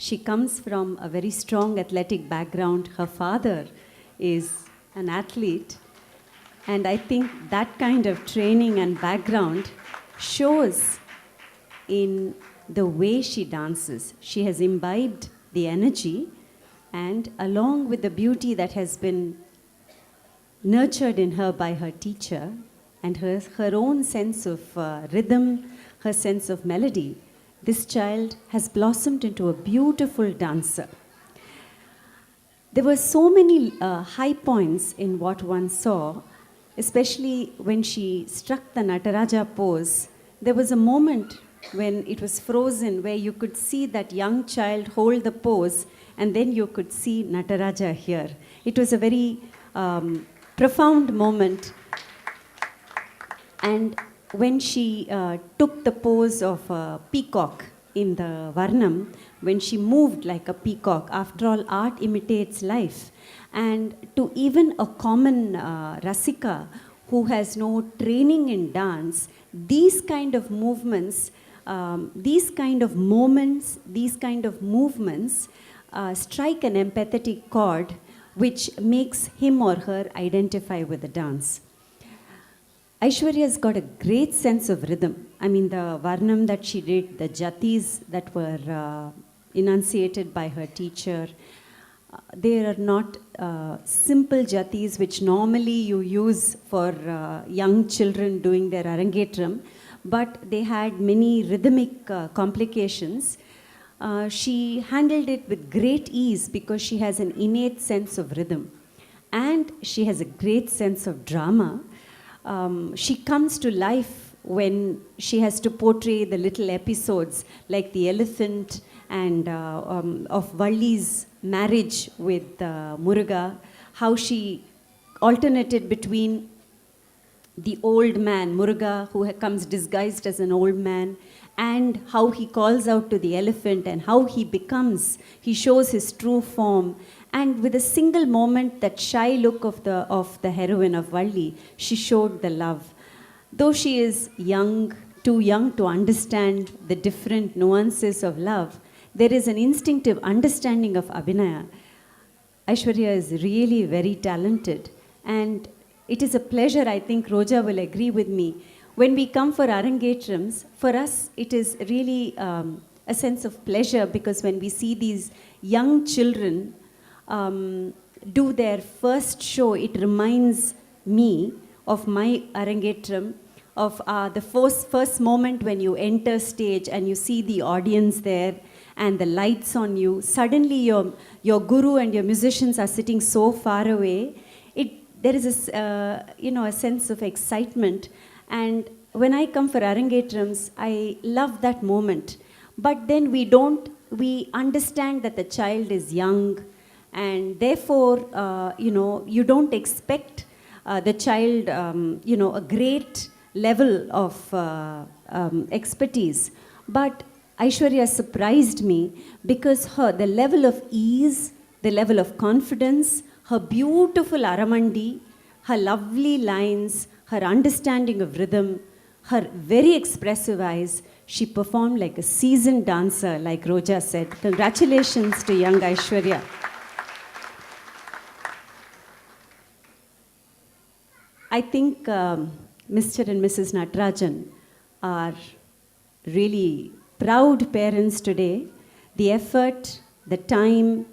She comes from a very strong athletic background. Her father is an athlete. And I think that kind of training and background shows in the way she dances. She has imbibed the energy, and along with the beauty that has been nurtured in her by her teacher, and her own sense of rhythm, her sense of melody, this child has blossomed into a beautiful dancer. There were so many high points in what one saw, especially when she struck the Nataraja pose. There was a moment when it was frozen where you could see that young child hold the pose, and then you could see Nataraja here. It was a very profound moment. And when she took the pose of a peacock in the Varnam, when she moved like a peacock, after all, art imitates life. And to even a common Rasika who has no training in dance, these kind of movements, these kind of moments, these kind of movements strike an empathetic chord which makes him or her identify with the dance. Aishwarya's got a great sense of rhythm. I mean, the Varnam that she did, the jatis that were enunciated by her teacher, they are not simple jatis which normally you use for young children doing their Arangetram, but they had many rhythmic complications. She handled it with great ease because she has an innate sense of rhythm, and she has a great sense of drama. She comes to life when she has to portray the little episodes like the elephant and of Valli's marriage with Muruga, how she alternated between the old man, Muruga, who comes disguised as an old man, and how he calls out to the elephant and how he shows his true form. And with a single moment, that shy look of the heroine of Valli, she showed the love. Though she is young, too young to understand the different nuances of love, there is an instinctive understanding of Abhinaya. Aishwarya is really very talented, and it is a pleasure, I think Roja will agree with me. When we come for Arangetrams, for us it is really a sense of pleasure, because when we see these young children do their first show, it reminds me of my Arangetram, of the first moment when you enter stage and you see the audience there and the lights on you. Suddenly your guru and your musicians are sitting so far away. There is a sense of excitement. And when I come for Arangetrams, I love that moment. But then we understand that the child is young, and therefore, you don't expect the child, a great level of expertise. But Aishwarya surprised me because the level of ease, the level of confidence, her beautiful Aramandi, her lovely lines, her understanding of rhythm, her very expressive eyes, she performed like a seasoned dancer, like Roja said. Congratulations to young Aishwarya. I think Mr. and Mrs. Natarajan are really proud parents today. The effort, the time,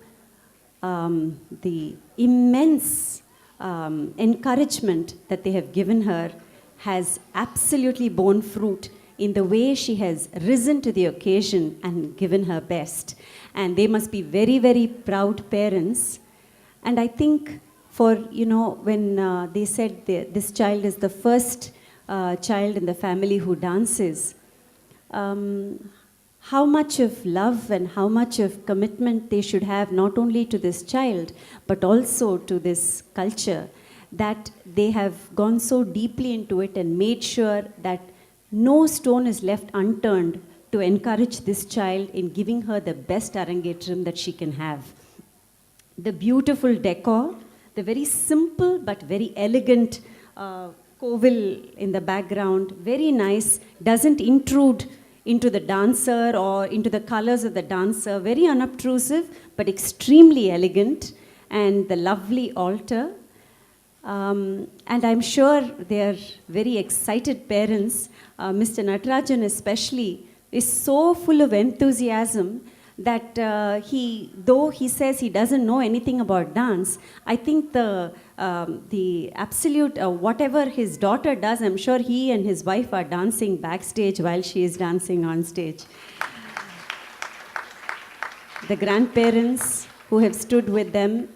the immense encouragement that they have given her has absolutely borne fruit in the way she has risen to the occasion and given her best. And they must be very, very proud parents. And I think when they said this child is the first child in the family who dances, how much of love and how much of commitment they should have, not only to this child, but also to this culture, that they have gone so deeply into it and made sure that no stone is left unturned to encourage this child in giving her the best Arangetram that she can have. The beautiful decor, the very simple but very elegant Kovil in the background, very nice, doesn't intrude into the dancer or into the colors of the dancer. Very unobtrusive, but extremely elegant. And the lovely altar. And I'm sure they're very excited parents. Mr. Natarajan especially is so full of enthusiasm that though he says he doesn't know anything about dance, I think the absolute, whatever his daughter does, I'm sure he and his wife are dancing backstage while she is dancing on stage. The grandparents who have stood with them,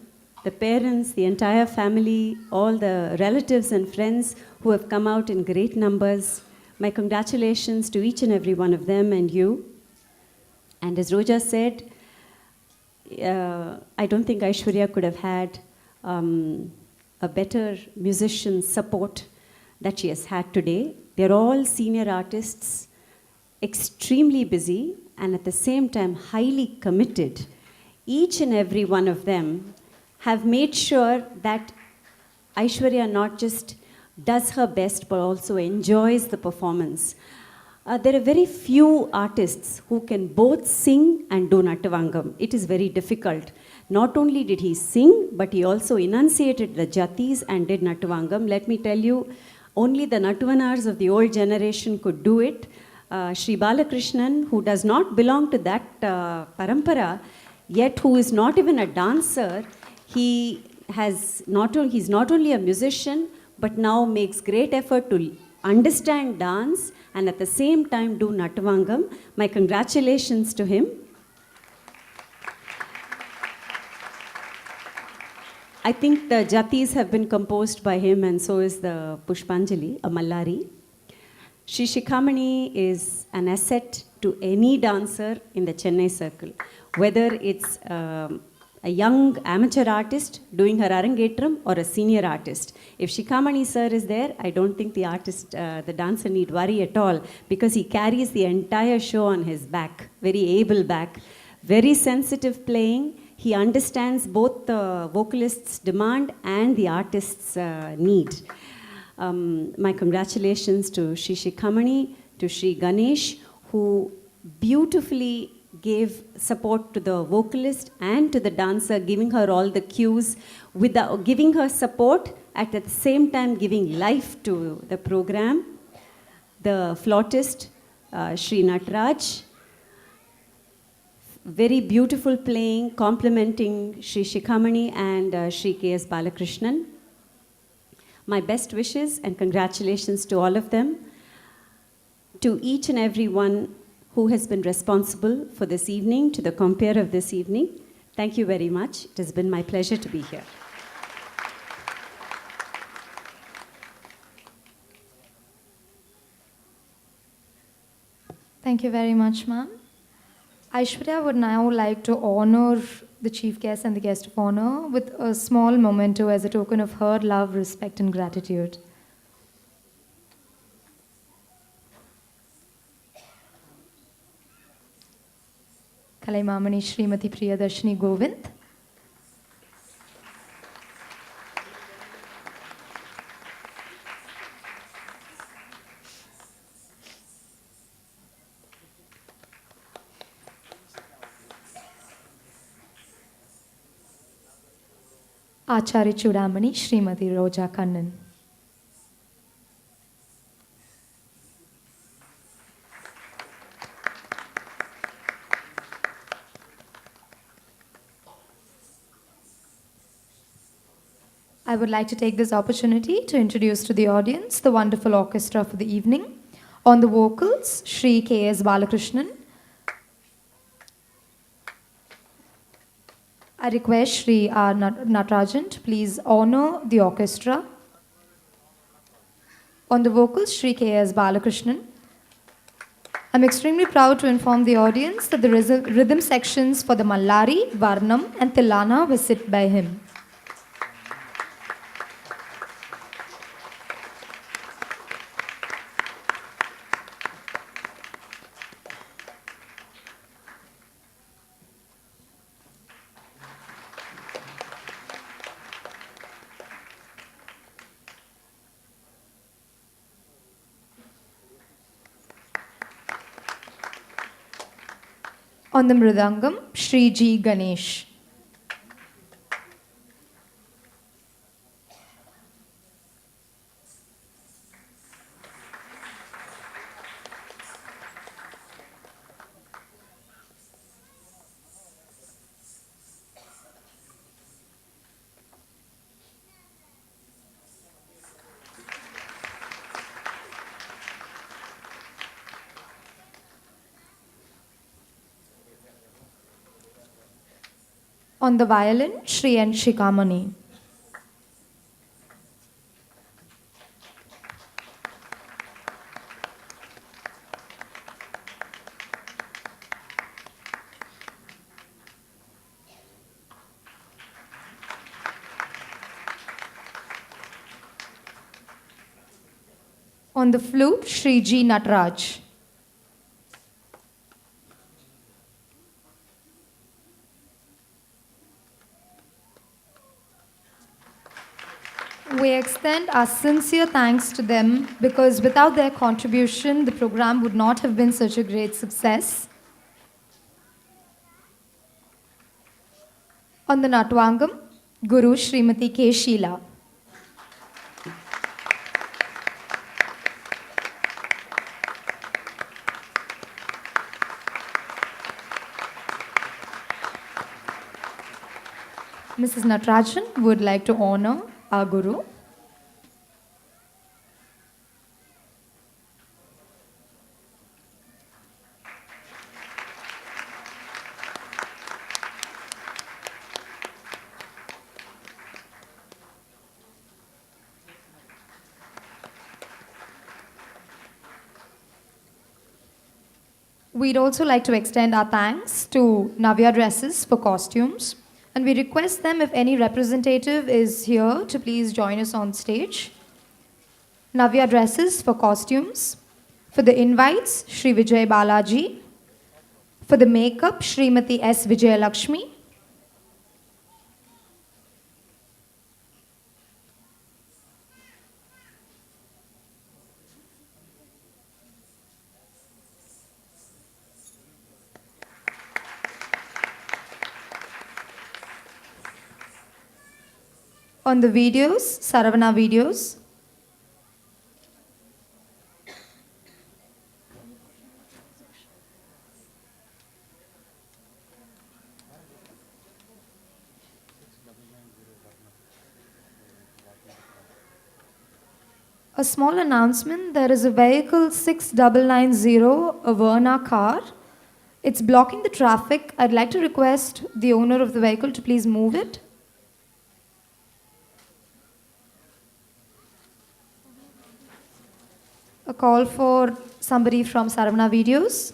the parents, the entire family, all the relatives and friends who have come out in great numbers. My congratulations to each and every one of them and you. And as Roja said, I don't think Aishwarya could have had a better musician support that she has had today. They're all senior artists, extremely busy, and at the same time highly committed. Each and every one of them have made sure that Aishwarya not just does her best but also enjoys the performance. There are very few artists who can both sing and do Nattavangam. It is very difficult. Not only did he sing, but he also enunciated the jatis and did Nattavangam. Let me tell you, only the Nattavanars of the old generation could do it. Sri Balakrishnan, who does not belong to that parampara, yet who is not even a dancer, he's not only a musician, but now makes great effort to understand dance and at the same time do Nattavangam. My congratulations to him. I think the jatis have been composed by him and so is the Pushpanjali, a Mallari. Shri Shikhamani is an asset to any dancer in the Chennai circle, whether it's a young amateur artist doing her Arangetram or a senior artist. If Shikhamani sir is there, I don't think the artist, the dancer need worry at all because he carries the entire show on his back, very able back, very sensitive playing. He understands both the vocalist's demand and the artist's need. My congratulations to Shri Shikhamani, to Shri Ganesh, who beautifully gave support to the vocalist and to the dancer, giving her all the cues, giving her support, at the same time giving life to the program. The flautist, Sri Nataraj, very beautiful playing, complimenting Sri Shikhamani and Sri K.S. Balakrishnan. My best wishes and congratulations to all of them, to each and every one who has been responsible for this evening, to the compere of this evening. Thank you very much. It has been my pleasure to be here. Thank you very much, ma'am. Aishwarya would now like to honor the chief guest and the guest of honor with a small memento as a token of her love, respect, and gratitude. Kalaimamani Srimati Priyadarshini Govind. Acharya Chudamani Srimati Roja Kannan. I would like to take this opportunity to introduce to the audience the wonderful orchestra for the evening. On the vocals, Sri K.S. Balakrishnan. I request Sri R. Natarajan to please honor the orchestra. On the vocals, Sri K.S. Balakrishnan. I'm extremely proud to inform the audience that the rhythm sections for the Mallari, Varnam and Tilana were set by him. On the Mridangam, Shri G. Ganesh. On the violin, Shri N. Shikamani. On the flute, Shri G. Nataraj. We extend our sincere thanks to them because without their contribution, the program would not have been such a great success. On the Natwangam, Guru Srimati K. Sheela. Mrs. Natarajan would like to honor our Guru. We'd also like to extend our thanks to Navya Dresses for costumes. And we request them, if any representative is here, to please join us on stage. Navya Dresses for costumes. For the invites, Shri Vijay Balaji. For the makeup, Srimati S. Vijayalakshmi. On the videos, Saravana Videos. A small announcement, there is a vehicle 6990, a Verna car. It's blocking the traffic. I'd like to request the owner of the vehicle to please move it. A call for somebody from Saravana Videos.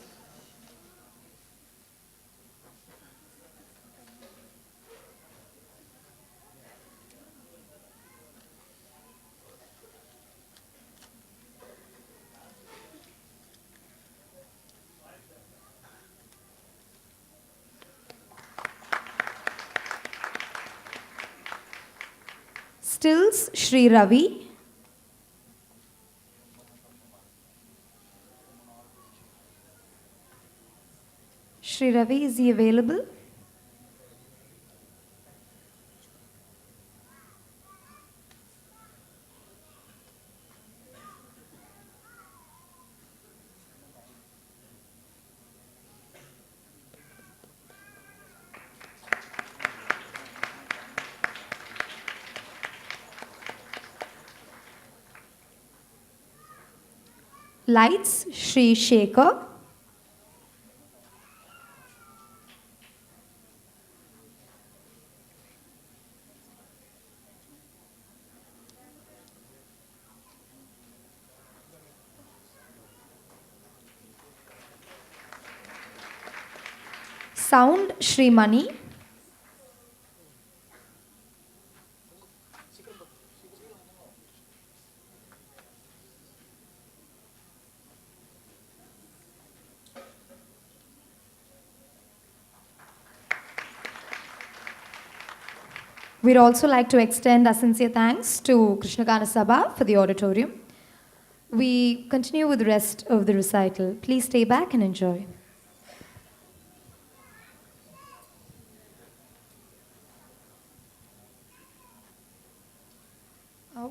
Stills, Shri Ravi. Shri Ravi, is he available? Lights, Shri Shekhar. Sound, Shri Mani. We'd also like to extend our sincere thanks to Krishnagana Sabha for the auditorium. We continue with the rest of the recital. Please stay back and enjoy.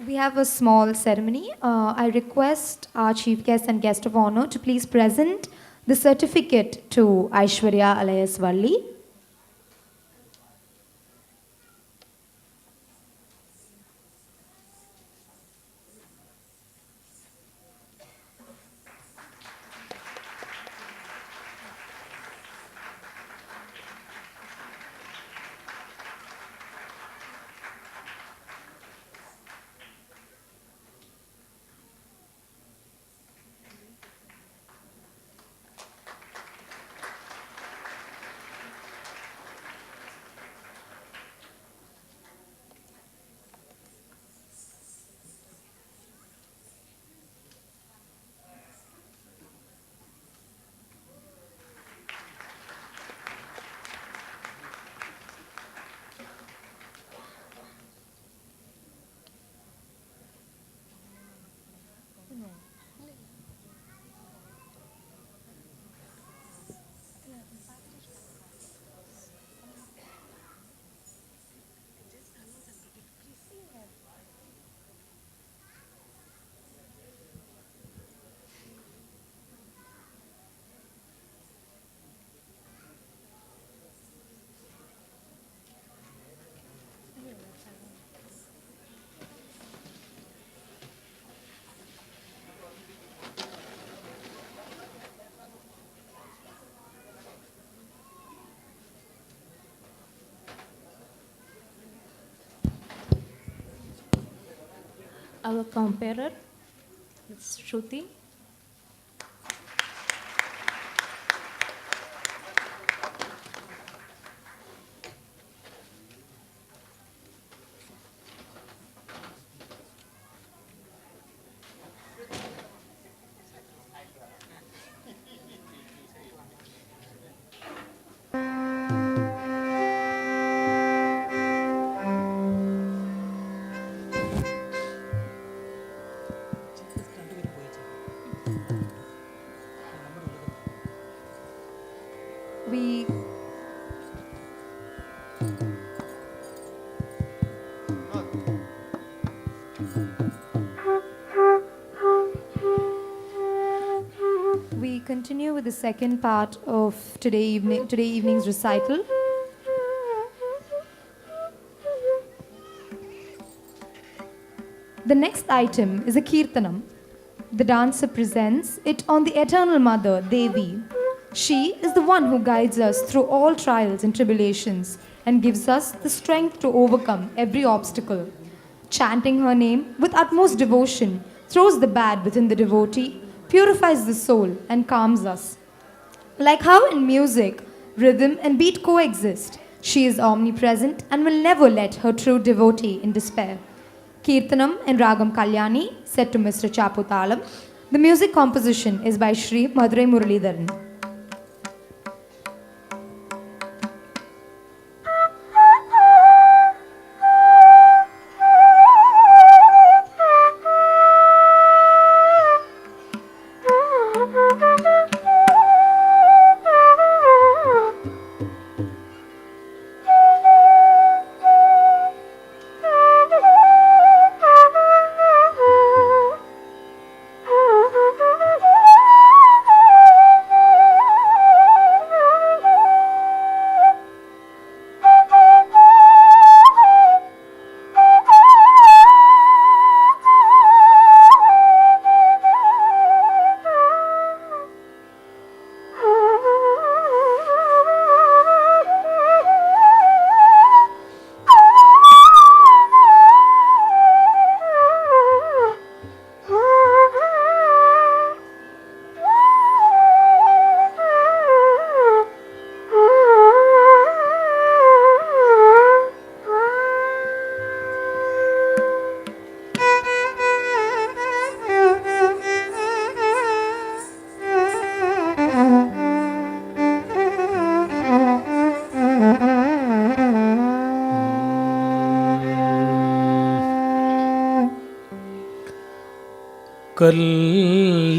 We have a small ceremony. I request our chief guest and guest of honor to please present the certificate to Aishwarya alias Valli. Our comparer, Ms. Shruti. We continue with the second part of today evening's recital. The next item is a kirtanam. The dancer presents it on the Eternal Mother, Devi. She is the one who guides us through all trials and tribulations and gives us the strength to overcome every obstacle. Chanting her name with utmost devotion throws the bad within the devotee, purifies the soul, and calms us. Like how in music, rhythm and beat coexist, she is omnipresent and will never let her true devotee in despair. Kirtanam and Ragam Kalyani, set to Mr. Chaputalam. The music composition is by Sri Madurai Muralidharan.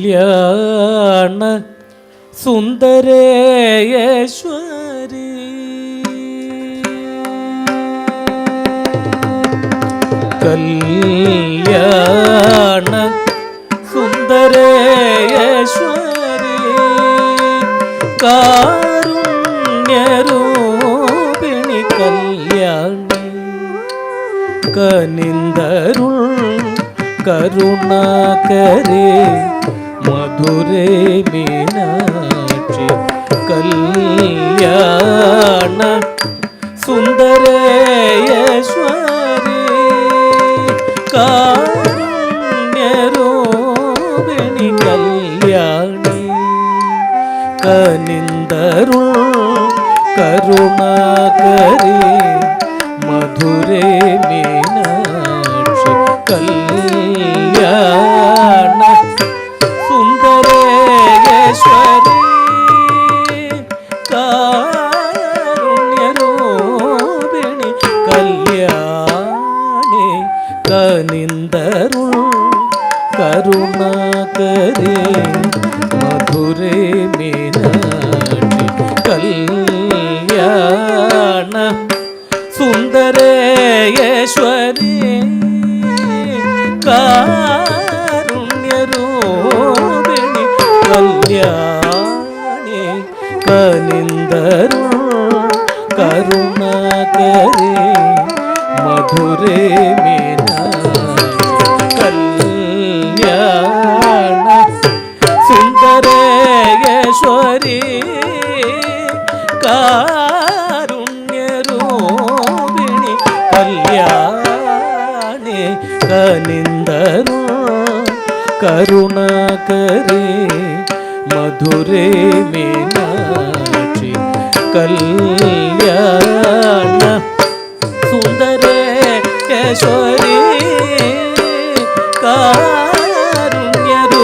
കല്യാണ സുന്ദരേശ്വരി கல்யாண சுந்தரேஸ்வரி காருண்யரூபிணி கல்யாணி கனிந்தருள் கருணாகரே மதுரை மீனாட்சி கல்யாண சுந்தரேஸ்வரி காருண்யரூபிணி கல்யாணி கனிந்தருள் கருணாகரே மதுரை மீனாட்சி கல்யாண சுந்தரேஸ்வரி காருண்யரூபிணி கல்யாணி கனிந்தருள் கருணாகரே மதுரை மீனாட்சி கல்யாண சுந்தரேஸ்வரி காருண்யரூபிணி கல்யாணி கனிந்தருள் கருணாகரே மதுரை மீனாட்சி கல்யாண சுந்தரேஸ்வரி காருண்யரூபிணி கல்யாணி கனிந்தருள் கருணாகரே மதுரை மீனாட்சி கல்யாண சுந்தரேஸ்வரி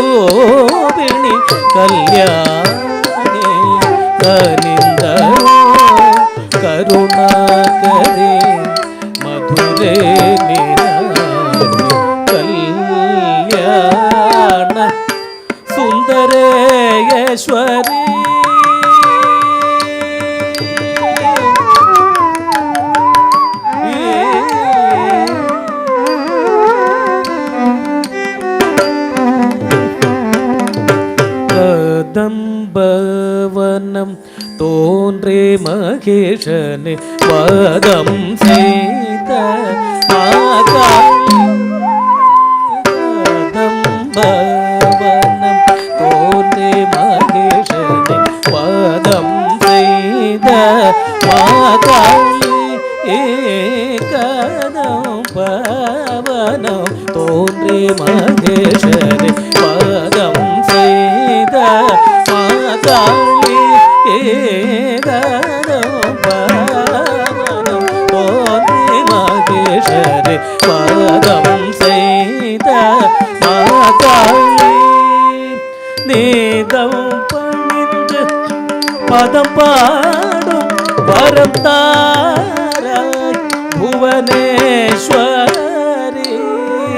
காருண்யரூபிணி கல்யாணி கனிந்தருள் கருணாகரே மதுரை மீனாட்சி கல்யாண சுந்தரேஸ்வரி கதம்பவனம் தோன்றே மகேஷனே வாதம் செய்த மாகாளி கதம்பவனம் தோன்றே மகேஷனே வாதம் செய்த மாகாளி கதம்பவனம் தோன்றே மகேஷனே வாதம் செய்த மாகாளி ஏகதம்பவனம் தோன்றே மகேஷரே வாதம் செய்த மாகாளி நீதம் பணிந்து பதம் பாடும் வரம் தாராய் புவனேஸ்வரி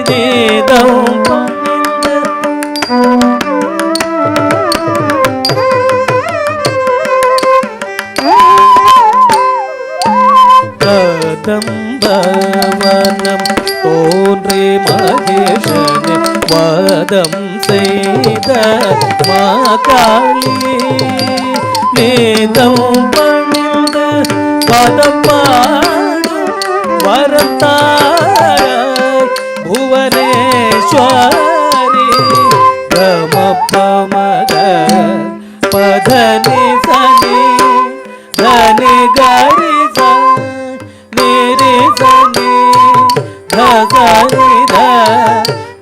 நீதம் பணிந்து கதம்பவனம் தோன்றே மகேஷனே வாதம் செய்த மாகாளி நீதம் பணிந்து பதம் பாடும் வரம் தாராய் புவனேஸ்வரி கமப்பமக பதனி சனி தனி கரி நிரி சனி தனி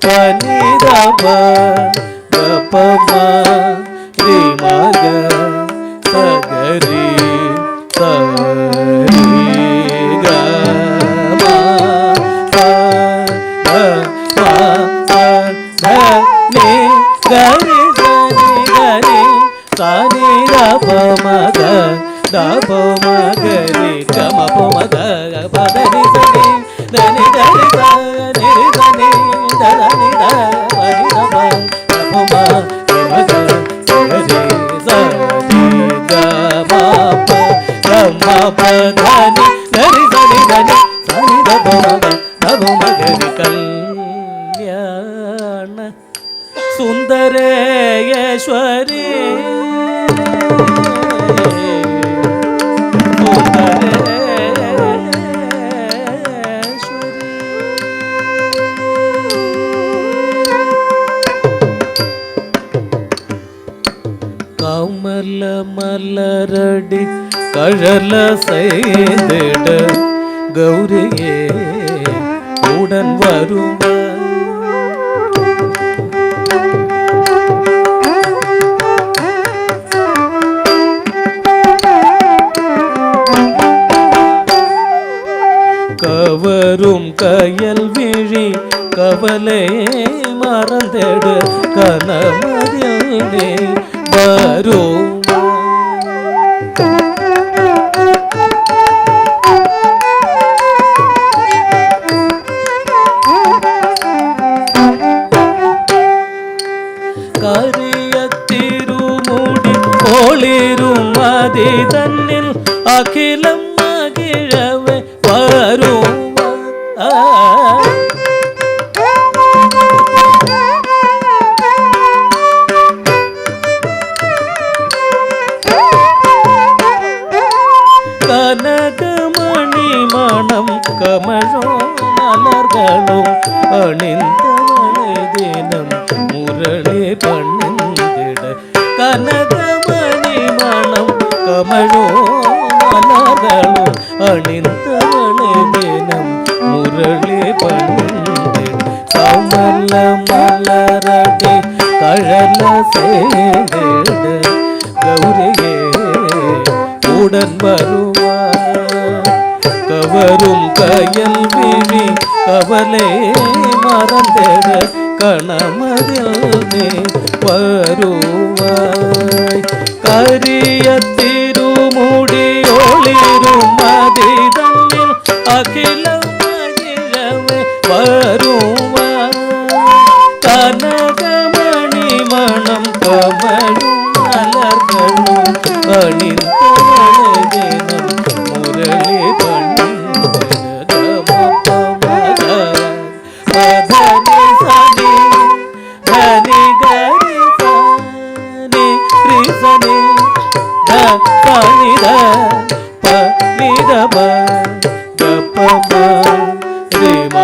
பனி தப கபம ரி மக சகரி சரி கம நி கரி சனி கரி சனி தபமக தபமகரி கமபமக பதனி சனி தனி தரி சனி சனி தனி தனி தப கபம மக சகரி சரி கம கம பதனி நரி சனி தனி சனி தபமக மகரி கல்யாண சுந்தரேஸ்வரி கமல மலரடி கழல செய்திட கௌரியே உடன் வருவார் கவரும் கயல் விழி கவலை மறந்திட கனமதிலே வரும் கரிய திருமுடி ஒளிரும் மதி தன்னில் அகிலம் மகிழவே வரும் கனகமணி மணம் கமழும் மலர்களும் அணிந்தவளை தினம் முரளி பண்ணிட கனகமணி மணம் கமழும் மலர்களும் அணிந்தவளை தினம் முரளி பண்ணிட கமல மலரடி கழல செய்திட கௌரியே உடன் வருவார் கவரும் கயல் விழி கவலை மறந்திட கணமதில் வருவாய் கரிய திருமுடி ஒளிரும் மதிதன்னில் அகிலம் மகிழவே வருவாய் கனகமணி மணம் கமழும் மலர்களும் அணிந்தவளதினம் முரளி பதனி சனி தனி கரி சனி ரிசனி பனித பனித ப ரி ம